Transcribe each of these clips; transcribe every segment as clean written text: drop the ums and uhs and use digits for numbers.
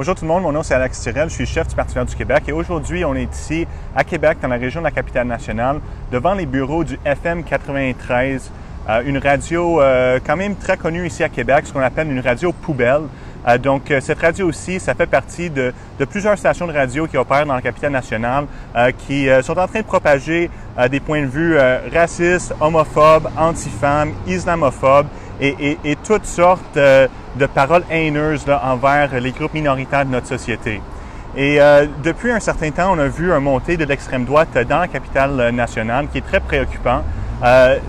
Bonjour tout le monde, mon nom c'est Alex Tirel, je suis chef du Parti vert du Québec et aujourd'hui on est ici à Québec, dans la région de la Capitale-Nationale, devant les bureaux du FM 93, une radio quand même très connue ici à Québec, ce qu'on appelle une radio poubelle. Donc cette radio aussi, ça fait partie de plusieurs stations de radio qui opèrent dans la Capitale-Nationale qui sont en train de propager des points de vue racistes, homophobes, anti-femmes, islamophobes et toutes sortes de paroles haineuses là, envers les groupes minoritaires de notre société. Et depuis un certain temps, on a vu un montée de l'extrême droite dans la Capitale-Nationale qui est très préoccupant.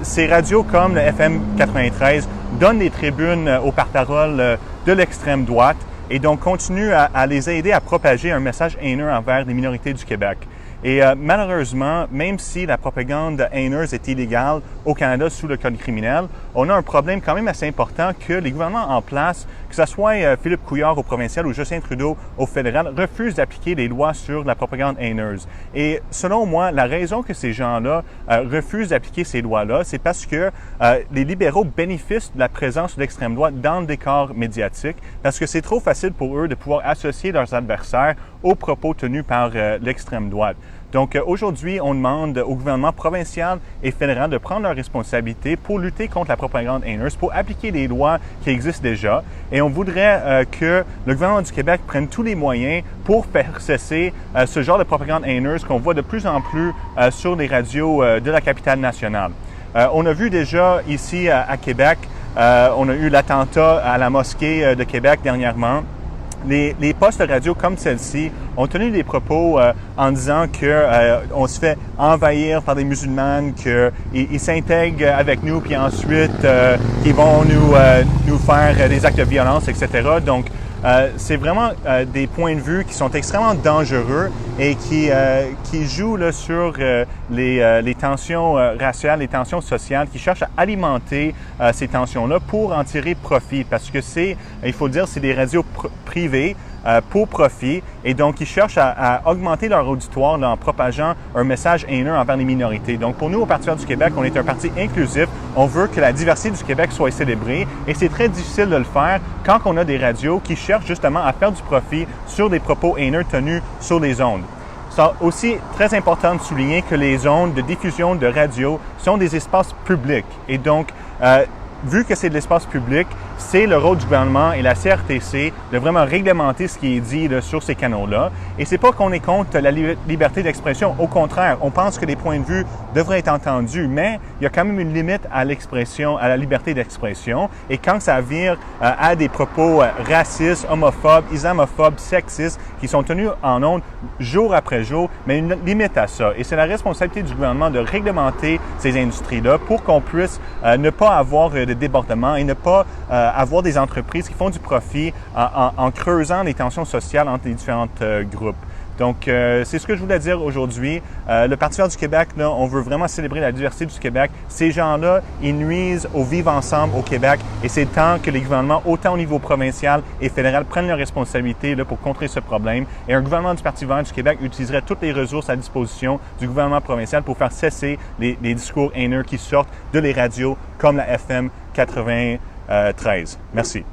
Ces radios comme le FM 93 donnent des tribunes aux porte-paroles de l'extrême droite et donc continuent à les aider à propager un message haineux envers les minorités du Québec. Et malheureusement, même si la propagande haineuse est illégale au Canada sous le Code criminel, on a un problème quand même assez important que les gouvernements en place, que ce soit Philippe Couillard au provincial ou Justin Trudeau au fédéral, refusent d'appliquer les lois sur la propagande haineuse. Et selon moi, la raison que ces gens-là refusent d'appliquer ces lois-là, c'est parce que les libéraux bénéficient de la présence de l'extrême droite dans le décor médiatique, parce que c'est trop facile pour eux de pouvoir associer leurs adversaires aux propos tenus par l'extrême droite. Donc aujourd'hui, on demande au gouvernement provincial et fédéral de prendre leurs responsabilités pour lutter contre la propagande haineuse, pour appliquer les lois qui existent déjà. Et on voudrait que le gouvernement du Québec prenne tous les moyens pour faire cesser ce genre de propagande haineuse qu'on voit de plus en plus sur les radios de la Capitale-Nationale. On a vu déjà ici à Québec, on a eu l'attentat à la mosquée de Québec dernièrement. Les postes de radio comme celle-ci ont tenu des propos en disant qu'on se fait envahir par des musulmanes, qu'ils s'intègrent avec nous, puis ensuite qu'ils vont nous faire des actes de violence, etc. Donc, c'est vraiment des points de vue qui sont extrêmement dangereux et qui jouent là, sur les tensions raciales, les tensions sociales, qui cherchent à alimenter ces tensions-là pour en tirer profit. Parce que il faut le dire, c'est des radios privées pour profit et donc ils cherchent à augmenter leur auditoire là, en propageant un message haineux envers les minorités. Donc pour nous, au Parti vert du Québec, on est un parti inclusif. On veut que la diversité du Québec soit célébrée et c'est très difficile de le faire quand on a des radios qui cherchent justement à faire du profit sur des propos haineux tenus sur les ondes. C'est aussi très important de souligner que les ondes de diffusion de radio sont des espaces publics et donc vu que c'est de l'espace public, c'est le rôle du gouvernement et la CRTC de vraiment réglementer ce qui est dit là, sur ces canaux-là. Et c'est pas qu'on est contre la liberté d'expression. Au contraire, on pense que les points de vue devraient être entendus, mais il y a quand même une limite à l'expression, à la liberté d'expression. Et quand ça vire à des propos racistes, homophobes, islamophobes, sexistes, qui sont tenus en ondes jour après jour, mais une limite à ça. Et c'est la responsabilité du gouvernement de réglementer ces industries-là pour qu'on puisse ne pas avoir de débordement et ne pas avoir des entreprises qui font du profit en creusant les tensions sociales entre les différents groupes. Donc, c'est ce que je voulais dire aujourd'hui. Le Parti vert du Québec, là, on veut vraiment célébrer la diversité du Québec. Ces gens-là, ils nuisent au vivre ensemble au Québec et c'est temps que les gouvernements, autant au niveau provincial et fédéral, prennent leurs responsabilités là, pour contrer ce problème. Et un gouvernement du Parti vert du Québec utiliserait toutes les ressources à disposition du gouvernement provincial pour faire cesser les discours haineux qui sortent de les radios comme la FM 93. Merci.